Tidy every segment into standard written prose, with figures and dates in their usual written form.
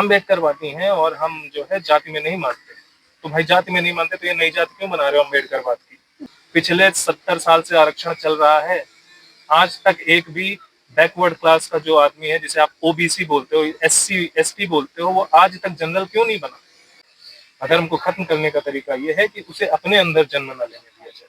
अम्बेडकरवादी हैं और हम जो है जाति में नहीं मानते। तो भाई जाति में नहीं मानते तो ये नई जाति क्यों बना रहे हो अम्बेडकरवाद की? पिछले 70 साल से आरक्षण चल रहा है, आज तक एक भी बैकवर्ड क्लास का जो आदमी है, जिसे आप ओबीसी बोलते हो, एससी एसटी बोलते हो, वो आज तक जनरल क्यों नहीं बना? अधर्म को खत्म करने का तरीका ये है कि उसे अपने अंदर जन्म न लेने दिया जाए।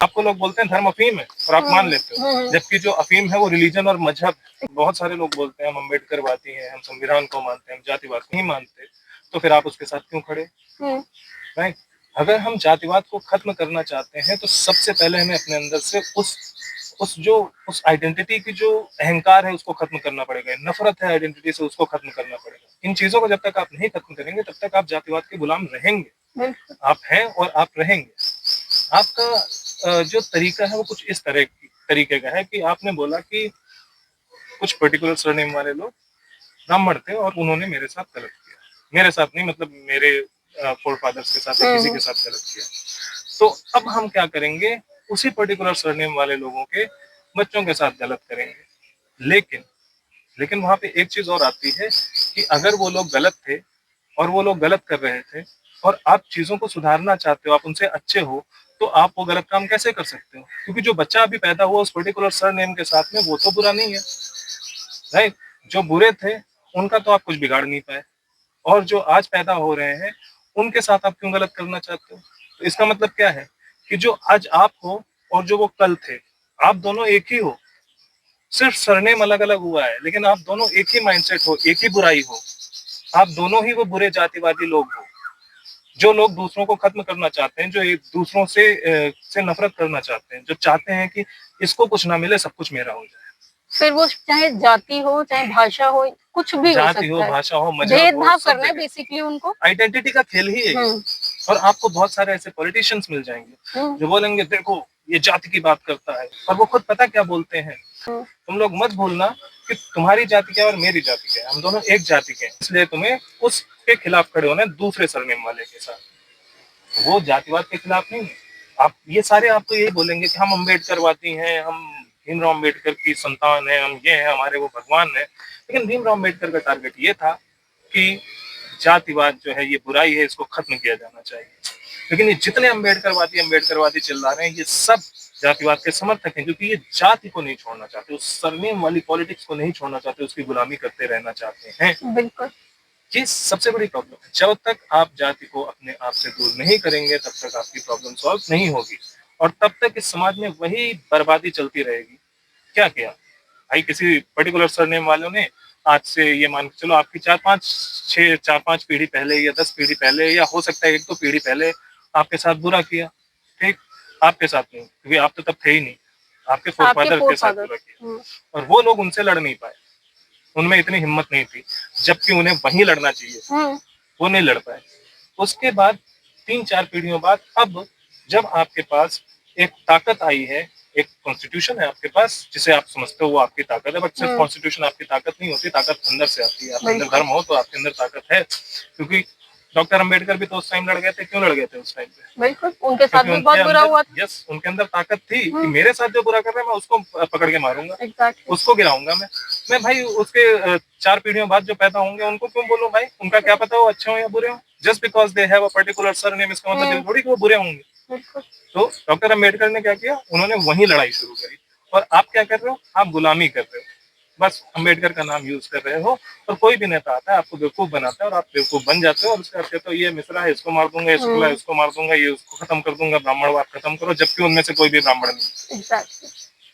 आपको लोग बोलते हैं धर्म अफीम है और आप मान लेते हो, जबकि जो अफीम है वो रिलीजन और मजहब है। बहुत सारे लोग बोलते हैं हम अम्बेडकरवादी हैं, हम संविधान को मानते हैं, हम जातिवाद को नहीं मानते, तो फिर आप उसके साथ क्यों खड़े? राइट? अगर हम जातिवाद को खत्म करना चाहते हैं तो सबसे पहले हमें अपने अंदर से उस आइडेंटिटी की जो अहंकार है उसको खत्म करना पड़ेगा, नफरत है आइडेंटिटी से उसको खत्म करना पड़ेगा। इन चीजों को जब तक आप नहीं खत्म करेंगे तब तक आप जातिवाद के गुलाम रहेंगे। आप हैं और आप रहेंगे। आपका जो तरीका है वो कुछ इस तरीके का है कि आपने बोला कि कुछ पर्टिकुलर सरनेम वाले लोग ब्राह्मण थे और उन्होंने मेरे साथ गलत किया। मेरे साथ नहीं, मतलब मेरे फोर फादर्स के साथ या किसी के साथ गलत किया। तो अब हम क्या करेंगे, उसी पर्टिकुलर सरनेम वाले लोगों के बच्चों के साथ गलत करेंगे। लेकिन वहां पे एक चीज और आती है कि अगर वो लोग गलत थे और वो लोग गलत कर रहे थे और आप चीजों को सुधारना चाहते हो, आप उनसे अच्छे हो, तो आप वो गलत काम कैसे कर सकते हो? क्योंकि जो बच्चा अभी पैदा हुआ उस पर्टिकुलर सरनेम के साथ में, वो तो बुरा नहीं है, राइट? जो बुरे थे उनका तो आप कुछ बिगाड़ नहीं पाए, और जो आज पैदा हो रहे हैं उनके साथ आप क्यों गलत करना चाहते हो? तो इसका मतलब क्या है कि जो आज आप हो और जो वो कल थे, आप दोनों एक ही हो, सिर्फ सरनेम अलग अलग हुआ है, लेकिन आप दोनों एक ही माइंडसेट हो, एक ही बुराई हो। आप दोनों ही वो बुरे जातिवादी लोग हो, जो लोग दूसरों को खत्म करना चाहते हैं, जो एक दूसरों से नफरत करना चाहते हैं, जो चाहते हैं कि इसको कुछ ना मिले, सब कुछ मेरा हो जाए। फिर वो चाहे जाति हो, चाहे भाषा हो, कुछ भी हो सकता है, भाषा हो, मजहब हो, भेदभाव करना है बेसिकली उनको। आइडेंटिटी का खेल ही है। और आपको बहुत सारे ऐसे पॉलिटिशियंस मिल जाएंगे जो बोलेंगे देखो ये जाति की बात करता है, और वो खुद पता क्या बोलते हैं, तुम लोग मत भूलना कि तुम्हारी जाति क्या है और मेरी जाति क्या है, हम दोनों एक जाति के हैं, इसलिए तुम्हें उसके खिलाफ खड़े होना है दूसरे सरनेम वाले के साथ। वो जातिवाद के खिलाफ नहीं है। आप ये सारे आपको यही बोलेंगे कि हम अम्बेडकरवादी हैं, हम भीमराव अम्बेडकर की संतान है, हम ये हैं, हमारे वो भगवान है। लेकिन भीमराव अम्बेडकर का टारगेट ये था कि जातिवाद जो है, ये बुराई है, इसको खत्म किया जाना चाहिए। लेकिन ये जितने अम्बेडकरवादी चिल्ला रहे हैं, ये सब जातिवाद के समर्थक हैं, क्योंकि ये जाति को नहीं छोड़ना चाहते, उस सरनेम वाली पॉलिटिक्स को नहीं छोड़ना चाहते, उसकी गुलामी करते रहना चाहते हैं। बिल्कुल, ये सबसे बड़ी प्रॉब्लम है। जब तक आप जाति को अपने आप से दूर नहीं करेंगे तब तक आपकी प्रॉब्लम सॉल्व नहीं होगी, और तब तक इस समाज में वही बर्बादी चलती रहेगी। क्या किया भाई, किसी पर्टिकुलर सरनेम वालों ने आज से ये मान के चलो आपकी 4-5 पीढ़ी पहले या 10 पीढ़ी पहले, या हो सकता है 1-2 पीढ़ी पहले आपके साथ बुरा किया, ठीक? आपके साथ नहीं, क्योंकि आप तो तब थे ही नहीं, आपके फोरफादर के साथ बुरा किया, और वो लोग उनसे लड़ नहीं पाए, उनमें इतनी हिम्मत नहीं थी, जबकि उन्हें वहीं लड़ना चाहिए, वो नहीं लड़ पाए। उसके बाद 3-4 पीढ़ियों बाद अब जब आपके पास एक ताकत आई है, एक कॉन्स्टिट्यूशन है आपके पास, जिसे आप समझते हो वो आपकी ताकत है, बट सिर्फ कॉन्स्टिट्यूशन आपकी ताकत नहीं होती, ताकत अंदर से आती है। आपके अंदर धर्म हो तो आपके अंदर ताकत है, क्योंकि डॉक्टर अंबेडकर भी तो उस टाइम लड़ गए थे। क्यों लड़ गए थे उस टाइम पे? बिल्कुल, उनके साथ भी बहुत बुरा हुआ था। यस, उनके अंदर ताकत थी कि मेरे साथ जो बुरा कर रहा है मैं उसको पकड़ के मारूंगा, उसको गिराऊंगा। मैं भाई उसके 4 पीढ़ियों बाद जो पैदा होंगे उनको क्यों बोलूं भाई, उनका क्या पता वो अच्छे हो या बुरे हो? Just because they have a particular surname, इसका मतलब थोड़ी कि वो बुरे होंगे। तो डॉक्टर अंबेडकर ने क्या किया, उन्होंने वहीं लड़ाई शुरू करी, और आप क्या कर रहे हो, आप गुलामी कर रहे हो, बस अंबेडकर का नाम यूज कर रहे हो। और कोई भी नेता आता है आपको बेवकूफ बनाता है और आप बेवकूफ बन जाते हो, और उसके कहते हो ये मिश्रा है इसको मार दूंगा, ये शुक्ला है इसको मार दूंगा, ये उसको खत्म कर दूंगा, ब्राह्मणवाद खत्म करो, जबकि उनमें से कोई भी ब्राह्मण नहीं।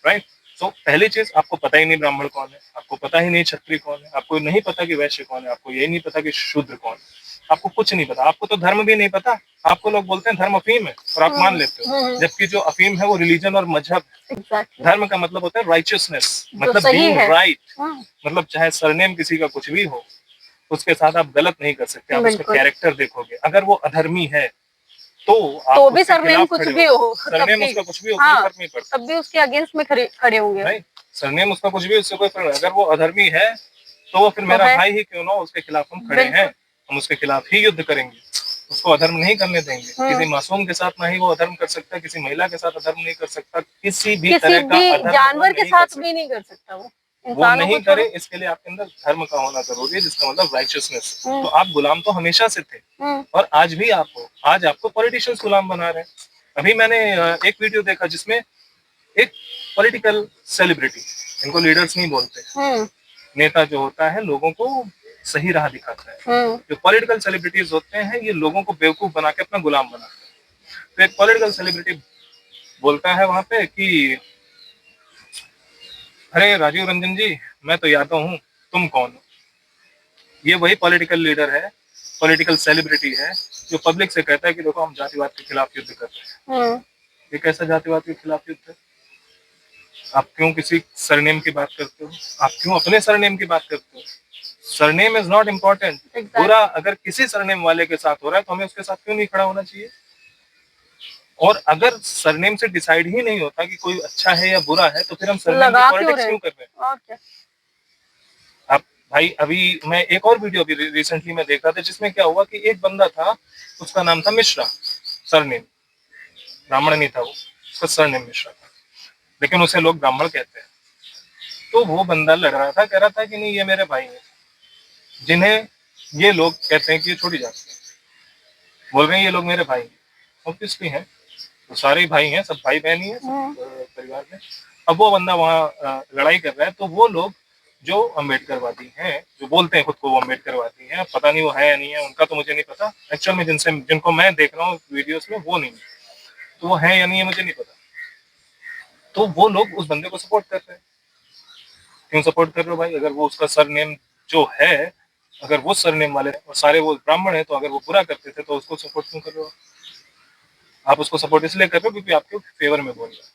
राइट? तो पहली चीज, आपको पता ही नहीं ब्राह्मण कौन है, आपको पता ही नहीं क्षत्रिय कौन है, आपको नहीं पता कि वैश्य कौन है, आपको यही नहीं पता कि शूद्र कौन है, आपको कुछ नहीं पता, आपको तो धर्म भी नहीं पता। आपको लोग बोलते हैं धर्म अफीम है और आप मान लेते हो, जबकि जो अफीम है वो रिलीजन और मजहब है। धर्म का मतलब होता है राइचियसनेस, मतलब बीइंग राइट, मतलब चाहे सरनेम किसी का कुछ भी हो, उसके साथ आप गलत नहीं कर सकते। आप उसका कैरेक्टर देखोगे, अगर वो अधर्मी है तो भी सरनेम कुछ भी हो, सरनेम उसका कुछ भी हो, कोई फर्क नहीं पड़ता, तब भी उसके अगेंस्ट में खड़े होंगे। सरनेम उसका कुछ भी, उससे कोई फर्क नहीं। अगर वो अधर्मी है तो वो फिर मेरा भाई ही क्यों ना, उसके खिलाफ हम खड़े हैं, हम उसके खिलाफ ही युद्ध करेंगे, उसको अधर्म नहीं करने देंगे। किसी मासूम के साथ ना ही वो अधर्म कर सकता, किसी महिला के साथ अधर्म नहीं कर सकता, किसी भी तरह का अधर्म जानवर के साथ भी नहीं कर सकता वो। वो इंसानों नहीं को छोड़ो। करे, इसके लिए आपके अंदर धर्म का होना जरूरी है, जिसका मतलब राइचियसनेस। तो आप गुलाम तो हमेशा से थे और आज भी आप हो। आज आपको पॉलिटिशियंस गुलाम बना रहे हैं। अभी मैंने एक वीडियो देखा जिसमें एक पॉलिटिकल सेलिब्रिटी, इनको लीडर्स नहीं बोलते, नेता जो होता है लोगों को सही राह दिखाता है। जो पॉलिटिकल सेलिब्रिटीज होते हैं ये लोगों को बेवकूफ बना के अपना गुलाम बनाते हैं। तो एक पॉलिटिकल सेलिब्रिटी बोलता है वहां पे कि अरे राजीव रंजन जी, मैं तो यादव हूँ, तुम कौन हो। ये वही पॉलिटिकल लीडर है, पॉलिटिकल सेलिब्रिटी है, जो पब्लिक से कहता है कि देखो हम जातिवाद के खिलाफ युद्ध कर रहे हैं। ये कैसा जातिवाद के खिलाफ युद्ध है? आप क्यों किसी सरनेम की बात करते हो? आप क्यों अपने सरनेम की बात करते हो? Surname is not important. बुरा अगर किसी सरनेम वाले के साथ हो रहा है तो हमें उसके साथ क्यों नहीं खड़ा होना चाहिए? और अगर सरनेम से डिसाइड ही नहीं होता कि कोई अच्छा है या बुरा है तो फिर हम सरनेम की पॉलिटिक्स क्यों कर रहे हैं? और क्या? आप भाई, अभी मैं एक और वीडियो भी रिसेंटली में देख रहा था जिसमें क्या हुआ कि एक बंदा था, उसका नाम था मिश्रा, सरनेम ब्राह्मण नहीं था वो, उसका सरनेम मिश्रा था, लेकिन उसे लोग ब्राह्मण कहते हैं। तो वो बंदा लड़ रहा था, कह रहा था कि नहीं ये मेरे भाई हैं, जिन्हें ये लोग कहते हैं कि ये छोटी जाति है, बोल रहे हैं ये लोग मेरे भाई हैं। ऑब्वियसली हैं, तो सारे भाई हैं, सब भाई बहन ही है परिवार में। अब वो बंदा वहाँ लड़ाई कर रहा है, तो वो लोग जो अम्बेडकरवादी हैं, जो बोलते हैं खुद को वो अम्बेडकरवादी हैं, पता नहीं वो है या नहीं है, उनका तो मुझे नहीं पता एक्चुअल में, जिनको मैं देख रहा हूँ वीडियोस में वो नहीं, तो वो है या नहीं है मुझे नहीं पता। तो वो लोग उस बंदे को सपोर्ट कर रहे हैं। क्यों सपोर्ट कर रहे हो भाई? अगर वो उसका सरनेम जो है, अगर वो सरनेम वाले और सारे वो ब्राह्मण है, तो अगर वो बुरा करते थे तो उसको सपोर्ट क्यों कर रहे हो? आप उसको सपोर्ट इसलिए कर रहे हो क्योंकि आपके फेवर में बोल रहा है।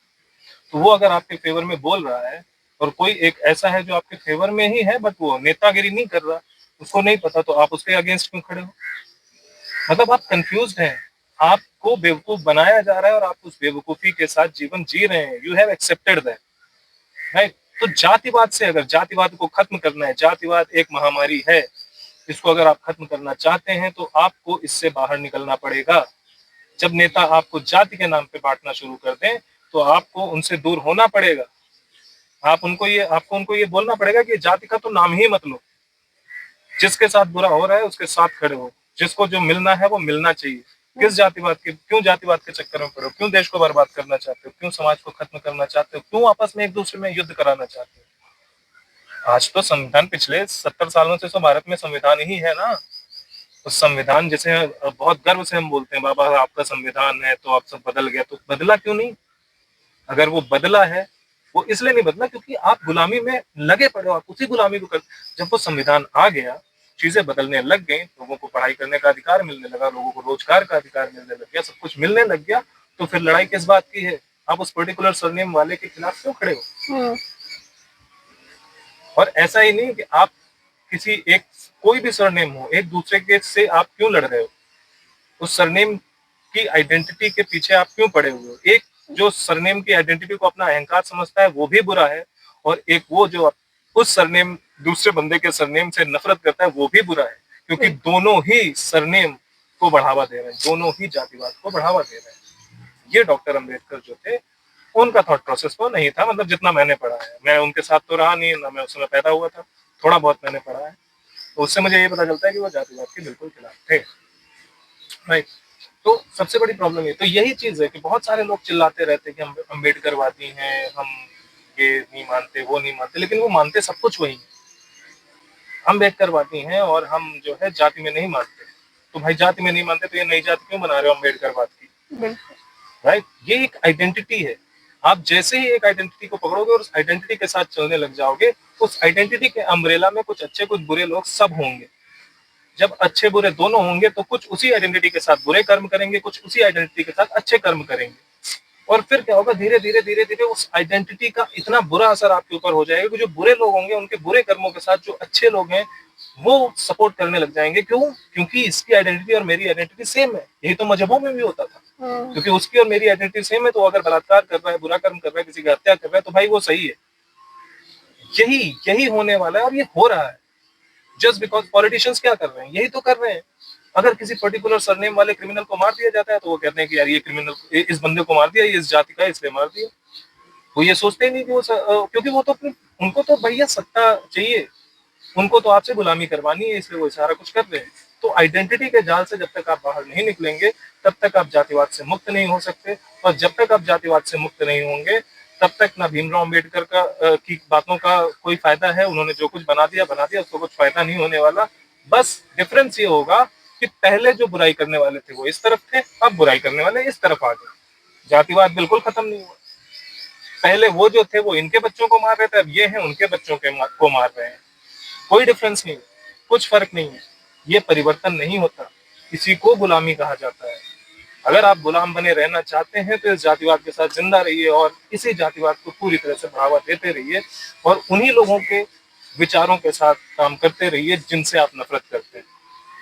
तो वो अगर आपके फेवर में बोल रहा है और कोई एक ऐसा है जो आपके फेवर में ही है बट वो नेतागिरी नहीं कर रहा, उसको नहीं पता, तो आप उसके अगेंस्ट क्यों खड़े हो? मतलब आप कंफ्यूज्ड हैं, आपको बेवकूफ बनाया जा रहा है और आप उस बेवकूफी के साथ जीवन जी रहे हैं। You have accepted that, right? तो जातिवाद से, अगर जातिवाद को खत्म करना है, जातिवाद एक महामारी है, इसको अगर आप खत्म करना चाहते हैं तो आपको इससे बाहर निकलना पड़ेगा। जब नेता आपको जाति के नाम पे बांटना शुरू कर दें तो आपको उनसे दूर होना पड़ेगा। आपको उनको ये बोलना पड़ेगा कि जाति का तो नाम ही मत लो। जिसके साथ बुरा हो रहा है उसके साथ खड़े हो, जिसको जो मिलना है वो मिलना चाहिए। किस जातिवाद के, क्यों जातिवाद के चक्कर में पड़े हो? क्यों देश को बर्बाद करना चाहते हो? क्यों समाज को खत्म करना चाहते हो? क्यों आपस में एक दूसरे में युद्ध कराना चाहते हो? आज तो संविधान, पिछले 70 सालों से तो भारत में संविधान ही है ना। उस संविधान जिसे बहुत गर्व से हम बोलते हैं, बाबा आपका संविधान है तो आप सब बदल गया, तो बदला क्यों नहीं? अगर वो बदला है, वो इसलिए नहीं बदला क्योंकि आप गुलामी में लगे पड़े हो, आप उसी गुलामी को कर। जब वो संविधान आ गया, चीजें बदलने लग गई, लोगों को पढ़ाई करने का अधिकार मिलने लगा, लोगों को रोजगार का अधिकार मिलने लग गया, सब कुछ मिलने लग गया, तो फिर लड़ाई किस बात की है? आप उस पर्टिकुलर सरनेम वाले के खिलाफ क्यों खड़े हो? और ऐसा ही नहीं कि आप किसी एक, कोई भी सरनेम हो, एक दूसरे के से आप क्यों लड़ रहे हो? उस सरनेम की आइडेंटिटी के पीछे आप क्यों पड़े हुए हो? एक जो सरनेम की आइडेंटिटी को अपना अहंकार समझता है वो भी बुरा है, और एक वो जो उस सरनेम, दूसरे बंदे के सरनेम से नफरत करता है वो भी बुरा है, क्योंकि दोनों ही सरनेम को बढ़ावा दे रहे हैं, दोनों ही जातिवाद को बढ़ावा दे रहे हैं। ये डॉक्टर अंबेडकर जो थे, उनका थॉट प्रोसेस वो नहीं था, मतलब जितना मैंने पढ़ा है, मैं उनके साथ तो रहा नहीं ना, मैं उस समय पैदा हुआ था, थोड़ा बहुत मैंने पढ़ा है, तो उससे मुझे ये पता चलता है कि वो जातिवाद के बिल्कुल खिलाफ थे, राइट? तो सबसे बड़ी प्रॉब्लम ये, तो यही चीज है कि बहुत सारे लोग चिल्लाते रहते हैं कि हम अम्बेडकरवादी हैं, हम ये नहीं मानते, वो नहीं मानते, लेकिन वो मानते सब कुछ वही है। अम्बेडकरवादी हैं और हम जो है जाति में नहीं मानते, तो भाई जाति में नहीं मानते तो ये नई जाति क्यों बना रहे हो अम्बेडकरवाद की? राइट? ये एक आइडेंटिटी है। आप जैसे ही एक आइडेंटिटी को पकड़ोगे और उस आइडेंटिटी के साथ चलने लग जाओगे, उस आइडेंटिटी के अम्ब्रेला में कुछ अच्छे कुछ बुरे लोग सब होंगे। जब अच्छे बुरे दोनों होंगे तो कुछ उसी आइडेंटिटी के साथ बुरे कर्म करेंगे, कुछ उसी आइडेंटिटी के साथ अच्छे कर्म करेंगे, और फिर क्या होगा, धीरे धीरे धीरे धीरे उस आइडेंटिटी का इतना बुरा असर आपके ऊपर हो जाएगा कि जो बुरे लोग होंगे उनके बुरे कर्मों के साथ जो अच्छे लोग हैं वो सपोर्ट करने लग जाएंगे। क्यों? क्योंकि इसकी आइडेंटिटी और मेरी आइडेंटिटी सेम है। यही तो मजहबों में भी होता था, क्योंकि उसकी और मेरी आइडेंटिटी सेम है, तो अगर बलात्कार कर रहा है, बुरा कर्म कर रहा है, किसी की हत्या कर रहा है, तो भाई वो सही है। यही यही होने वाला है और ये हो रहा है। जस्ट बिकॉज पॉलिटिशियंस क्या कर रहे हैं, यही तो कर रहे हैं। अगर किसी पर्टिकुलर सरनेम वाले क्रिमिनल को मार दिया जाता है तो वो कहते हैं कि यार ये क्रिमिनल, इस बंदे को मार दिया, ये इस जाति का है इसलिए मार दिया। वो ये सोचते ही नहीं कि वो क्योंकि वो तो अपनी उनको तो भैया सत्ता चाहिए, उनको तो आपसे गुलामी करवानी है, इसलिए वो सारा कुछ कर रहे हैं। तो आइडेंटिटी के जाल से जब तक आप बाहर नहीं निकलेंगे तब तक आप जातिवाद से मुक्त नहीं हो सकते, और जब तक आप जातिवाद से मुक्त नहीं होंगे तब तक ना भीमराव अम्बेडकर की बातों का कोई फायदा है, उन्होंने जो कुछ बना दिया उसको कुछ फायदा नहीं होने वाला। बस डिफरेंस ये होगा कि पहले जो बुराई करने वाले थे वो इस तरफ थे, अब बुराई करने वाले इस तरफ आ गए। जातिवाद बिल्कुल खत्म नहीं हुआ। पहले वो जो थे वो इनके बच्चों को मार रहे थे, अब ये हैं उनके बच्चों को मार रहे हैं। कोई डिफरेंस नहीं, कुछ फर्क नहीं है। ये परिवर्तन नहीं होता, इसी को गुलामी कहा जाता है। अगर आप गुलाम बने रहना चाहते हैं तो इस जातिवाद के साथ जिंदा रहिए और इसी जातिवाद को पूरी तरह से बढ़ावा देते रहिए, और उन्हीं लोगों के विचारों के साथ काम करते रहिए जिनसे आप नफरत करते हैं,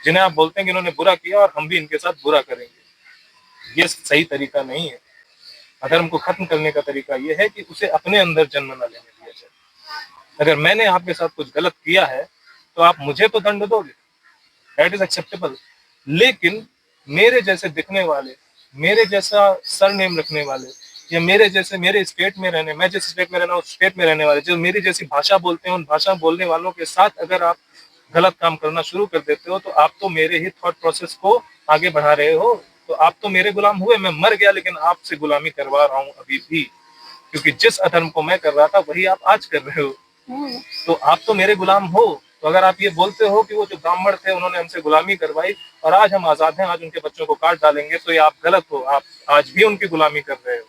जिन्हें आप बोलते हैं कि इन्होंने बुरा किया और हम भी इनके साथ बुरा करेंगे। ये सही तरीका नहीं है। अधर्म को खत्म करने का तरीका ये है कि उसे अपने अंदर जन्म न लेने दिया जाए। अगर मैंने आपके साथ कुछ गलत किया है तो आप मुझे तो दंड दोगे, दैट इज एक्सेप्टेबल। लेकिन मेरे जैसे दिखने वाले, मेरे जैसा सरनेम रखने वाले, या मेरे जैसे मेरे स्टेट में रहने, मैं जिस स्टेट में रहना उस स्टेट में रहने वाले, जो मेरी जैसी भाषा बोलते हैं, उन भाषा बोलने वालों के साथ अगर आप गलत काम करना शुरू कर देते हो तो आप तो मेरे ही थॉट प्रोसेस को आगे बढ़ा रहे हो। तो आप तो मेरे गुलाम हुए, मैं मर गया लेकिन आपसे गुलामी करवा रहा हूँ अभी भी, क्योंकि जिस अधर्म को मैं कर रहा था वही आप आज कर रहे हो। तो आप तो मेरे गुलाम हो। तो अगर आप ये बोलते हो कि वो जो ब्राह्मण थे उन्होंने हमसे गुलामी करवाई और आज हम आजाद हैं, आज उनके बच्चों को काट डालेंगे, तो ये आप गलत हो, आप आज भी उनकी गुलामी कर रहे हो।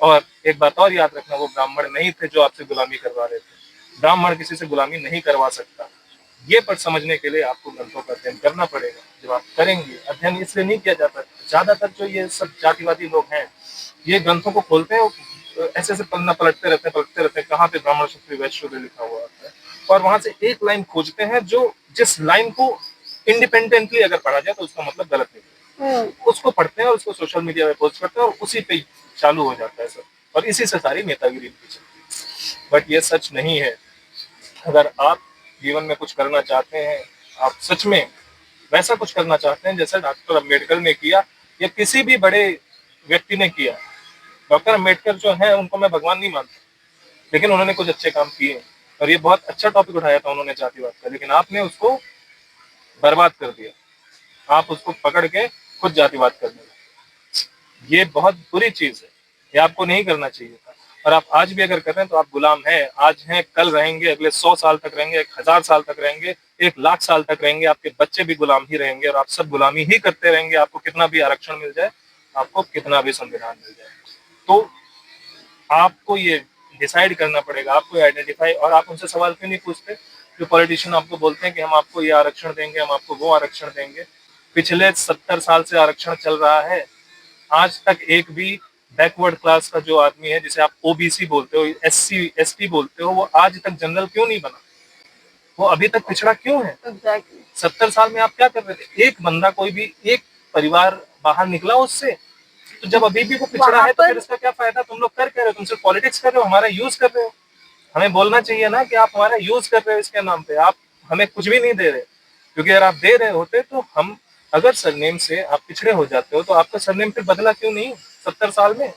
और एक बात और याद रखना, वो ब्राह्मण नहीं थे जो आपसे गुलामी करवा रहे थे। ब्राह्मण किसी से गुलामी नहीं करवा सकता। ये पर समझने के लिए आपको ग्रंथों का अध्ययन करना पड़ेगा। जब आप करेंगे, अध्ययन इसलिए नहीं किया जाता, ज्यादातर जो ये सब जातिवादी लोग हैं ये ग्रंथों को खोलते हैं, ऐसे ऐसे पन्ना पलटते रहते हैं कहाँ पे ब्राह्मण क्षत्रिय वैश्य शूद्र लिखा हुआ होता है, और वहां से एक लाइन खोजते हैं जो जिस लाइन को इंडिपेंडेंटली अगर पढ़ा जाए तो उसका मतलब गलत निकले, उसको पढ़ते हैं और उसको सोशल मीडिया में पोस्ट करते हैं और उसी पे चालू हो जाता है सब, और इसी से सारी नेतागिरी चलती है। बट ये सच नहीं है। अगर आप जीवन में कुछ करना चाहते हैं, आप सच में वैसा कुछ करना चाहते हैं जैसे डॉक्टर अम्बेडकर ने किया या किसी भी बड़े व्यक्ति ने किया। डॉक्टर अम्बेडकर जो है उनको मैं भगवान नहीं मानता, लेकिन उन्होंने कुछ अच्छे काम किए, और ये बहुत अच्छा टॉपिक उठाया था उन्होंने जातिवाद का, लेकिन आपने उसको बर्बाद कर दिया। आप उसको पकड़ के खुद जातिवाद कर दिया। ये बहुत बुरी चीज है, ये आपको नहीं करना चाहिए था। और आप आज भी अगर कर रहे हैं तो आप गुलाम हैं, आज हैं, कल रहेंगे, अगले 100 साल तक रहेंगे, 1000 साल तक रहेंगे, 1 लाख साल तक रहेंगे, आपके बच्चे भी गुलाम ही रहेंगे और आप सब गुलामी ही करते रहेंगे। आपको कितना भी आरक्षण मिल जाए, आपको कितना भी संविधान मिल जाए, तो आपको ये डिसाइड करना पड़ेगा, आपको आइडेंटिफाई। और आप उनसे सवाल क्यों नहीं पूछते? जो पॉलिटिशियन आपको बोलते हैं कि हम आपको ये आरक्षण देंगे, हम आपको वो आरक्षण देंगे। पिछले 70 साल से आरक्षण चल रहा है, आज तक एक भी बैकवर्ड क्लास का जो आदमी है, जिसे आप ओबीसी बोलते हो, एससी एसटी बोलते हो, वो आज तक जनरल क्यों नहीं बना? वो अभी तक पिछड़ा क्यों है? एग्जैक्टली। 70 साल में आप क्या कर रहे थे? एक बंदा, कोई भी एक परिवार बाहर निकला उससे? तो जब अभी भी वो पिछड़ा है तो फिर इसका क्या फायदा? तुम लोग कर रहे हो, तुम सिर्फ पॉलिटिक्स कर रहे हो, हमारा यूज कर रहे हो। हमें बोलना चाहिए ना कि आप हमारा यूज कर रहे हो इसके नाम पे, आप हमें कुछ भी नहीं दे रहे। क्योंकि अगर आप दे रहे होते तो हम, अगर सरनेम से आप पिछड़े हो जाते हो तो आपका सरनेम फिर बदला क्यों नहीं 70 साल में?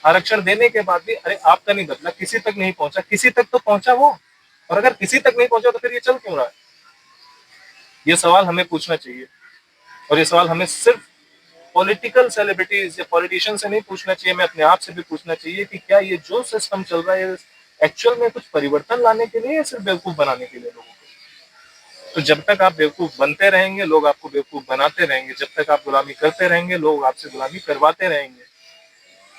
आरक्षण देने के बाद भी अरे आपका नहीं बदला, किसी तक नहीं पहुंचा, किसी तक तो पहुंचा वो। और अगर किसी तक नहीं पहुंचा तो फिर ये चल क्यों रहा है? ये सवाल हमें पूछना चाहिए, और ये सवाल हमें सिर्फ पॉलिटिकल सेलिब्रिटीज या पॉलिटिशियन से नहीं पूछना चाहिए, हमें अपने आप से भी पूछना चाहिए कि क्या ये जो सिस्टम चल रहा है एक्चुअल में कुछ परिवर्तन लाने के लिए या सिर्फ बेवकूफ बनाने के लिए लोगों को? तो जब तक आप बेवकूफ बनते रहेंगे लोग आपको बेवकूफ बनाते रहेंगे, जब तक आप गुलामी करते रहेंगे लोग आपसे गुलामी करवाते रहेंगे।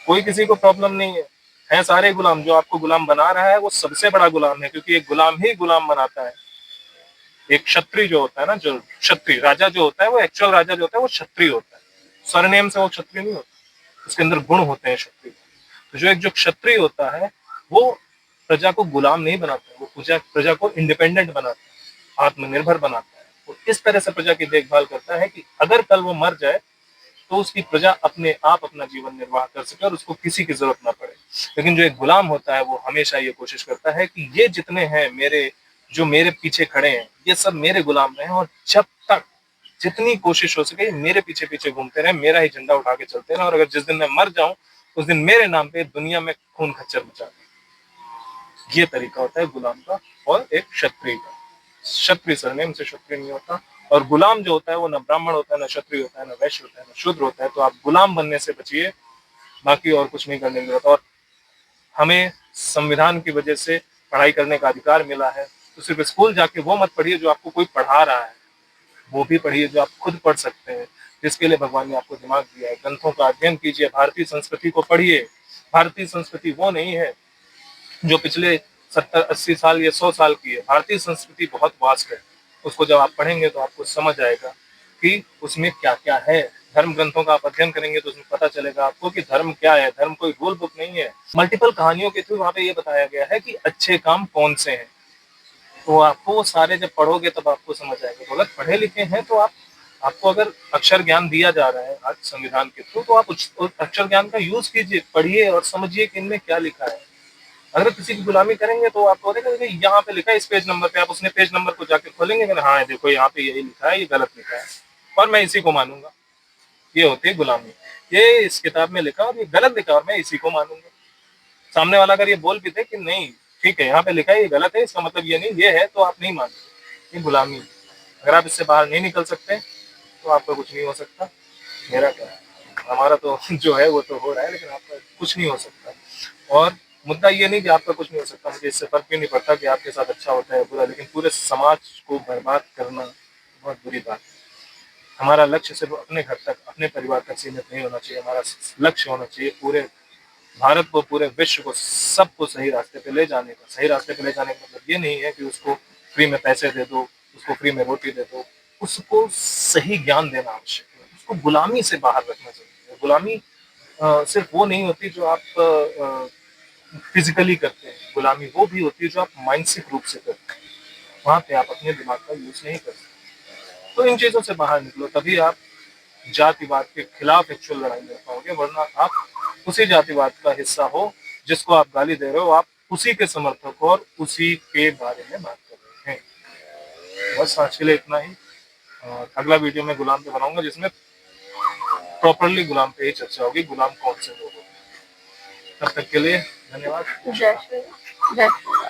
कोई किसी को प्रॉब्लम नहीं है सारे गुलाम। जो आपको गुलाम बना रहा है वो सबसे बड़ा गुलाम है, क्योंकि एक गुलाम ही गुलाम बनाता है। एक क्षत्रिय जो होता है ना, जो क्षत्रिय राजा जो होता है, वो एक्चुअल राजा जो होता है वो क्षत्रिय होता है। सरनेम से वो क्षत्रिय नहीं होता, उसके अंदर गुण होते हैं क्षत्रिय। तो जो एक जो क्षत्रिय होता है वो प्रजा को गुलाम नहीं बनाता है, वो प्रजा को इंडिपेंडेंट बनाता है, आत्मनिर्भर बनाता है। वो इस तरह से प्रजा की देखभाल करता है कि अगर कल वो मर जाए तो उसकी प्रजा अपने आप अपना जीवन निर्वाह कर सके और उसको किसी की जरूरत ना पड़े। लेकिन जो एक गुलाम होता है वो हमेशा ये कोशिश करता है कि ये जितने हैं मेरे, जो मेरे पीछे खड़े हैं, ये सब मेरे गुलाम रहे, और जब तक जितनी कोशिश हो सके मेरे पीछे पीछे घूमते रहे, मेरा ही झंडा उठा के चलते रहे, और अगर जिस दिन मैं मर जाऊं उस दिन मेरे नाम पे दुनिया में खून खच्चर मचा दे। ये तरीका होता है गुलाम का और एक क्षत्रिय का। क्षत्रिय सरनेम से क्षत्रिय नहीं होता, और गुलाम जो होता है वो न ब्राह्मण होता है, न क्षत्रिय होता है, न वैश्य होता है, न शूद्र होता है। तो आप गुलाम बनने से बचिए, बाकी और कुछ नहीं करने की जरूरत। और हमें संविधान की वजह से पढ़ाई करने का अधिकार मिला है, तो सिर्फ स्कूल जाके वो मत पढ़िए जो आपको कोई पढ़ा रहा है, वो भी पढ़िए जो आप खुद पढ़ सकते हैं, जिसके लिए भगवान ने आपको दिमाग दिया है। ग्रंथों का अध्ययन कीजिए, भारतीय संस्कृति को पढ़िए। भारतीय संस्कृति वो नहीं है जो पिछले 70-80 साल या 100 साल की है। भारतीय संस्कृति बहुत वास्ट है। उसको जब आप पढ़ेंगे तो आपको समझ आएगा कि उसमें क्या क्या है। धर्म ग्रंथों का आप अध्ययन करेंगे तो उसमें पता चलेगा आपको कि धर्म क्या है। धर्म कोई रूल बुक नहीं है। मल्टीपल कहानियों के थ्रू वहां पे ये बताया गया है कि अच्छे काम कौन से हैं। तो आपको वो सारे जब पढ़ोगे तब आपको समझ आएगा। तो अगर पढ़े लिखे हैं तो आपको अगर अक्षर ज्ञान दिया जा रहा है आज संविधान के थ्रू, तो आप उस अक्षर ज्ञान का यूज कीजिए, पढ़िए और समझिए कि इनमें क्या लिखा है। अगर किसी की गुलामी करेंगे तो आपको देखेंगे यहाँ पे लिखा है इस पेज नंबर पे, आप उसने पेज नंबर को जाके खोलेंगे कि हाँ देखो यहाँ पे यही लिखा है, ये गलत लिखा है और मैं इसी को मानूंगा। ये होती है गुलामी। ये इस किताब में लिखा और ये गलत लिखा और मैं इसी को मानूंगा। सामने वाला अगर ये बोल भी दे कि नहीं ठीक है यहाँ पे लिखा है ये गलत है, इसका मतलब ये नहीं ये है, तो आप नहीं मानते। ये गुलामी है। अगर आप इससे बाहर नहीं निकल सकते तो आपका कुछ नहीं हो सकता। मेरा क्या है, हमारा तो जो है वो तो हो रहा है, लेकिन आपका कुछ नहीं हो सकता। और मुद्दा ये नहीं कि आपका कुछ नहीं हो सकता, मुझे इससे फर्क भी नहीं पड़ता कि आपके साथ अच्छा होता है बुरा, लेकिन पूरे समाज को बर्बाद करना बहुत बुरी बात है। हमारा लक्ष्य सिर्फ अपने घर तक, अपने परिवार तक सीमित नहीं होना चाहिए। हमारा लक्ष्य होना चाहिए पूरे भारत को, पूरे विश्व को, सबको सही रास्ते पे ले जाने का। सही रास्ते पे ले जाने का मतलब ये नहीं है कि उसको फ्री में पैसे दे दो, उसको फ्री में रोटी दे दो। उसको सही ज्ञान देना आवश्यक है। उसको गुलामी से बाहर रखना चाहिए। गुलामी सिर्फ वो नहीं होती जो आप फिजिकली करते हैं। गुलामी वो भी होती है जो आप मानसिक रूप से करते हैं। वहां पे आप अपने दिमाग का यूज नहीं करते। तो इन चीजों से बाहर निकलो, तभी आप जातिवाद के खिलाफ एक्चुअल लड़ाई लड़ पाओगे। वरना आप उसी जातिवाद का हिस्सा हो जिसको आप गाली दे रहे हो, आप उसी के समर्थक हो और उसी के बारे में बात कर रहे हैं। बस आज के लिए इतना ही। और अगला वीडियो मैं गुलाम पे बनाऊंगा जिसमें प्रॉपरली गुलाम पे ही चर्चा होगी, गुलाम कौन से लोग होते हैं। तब तक के लिए धन्यवाद। जय श्री राम। जय श्री राम।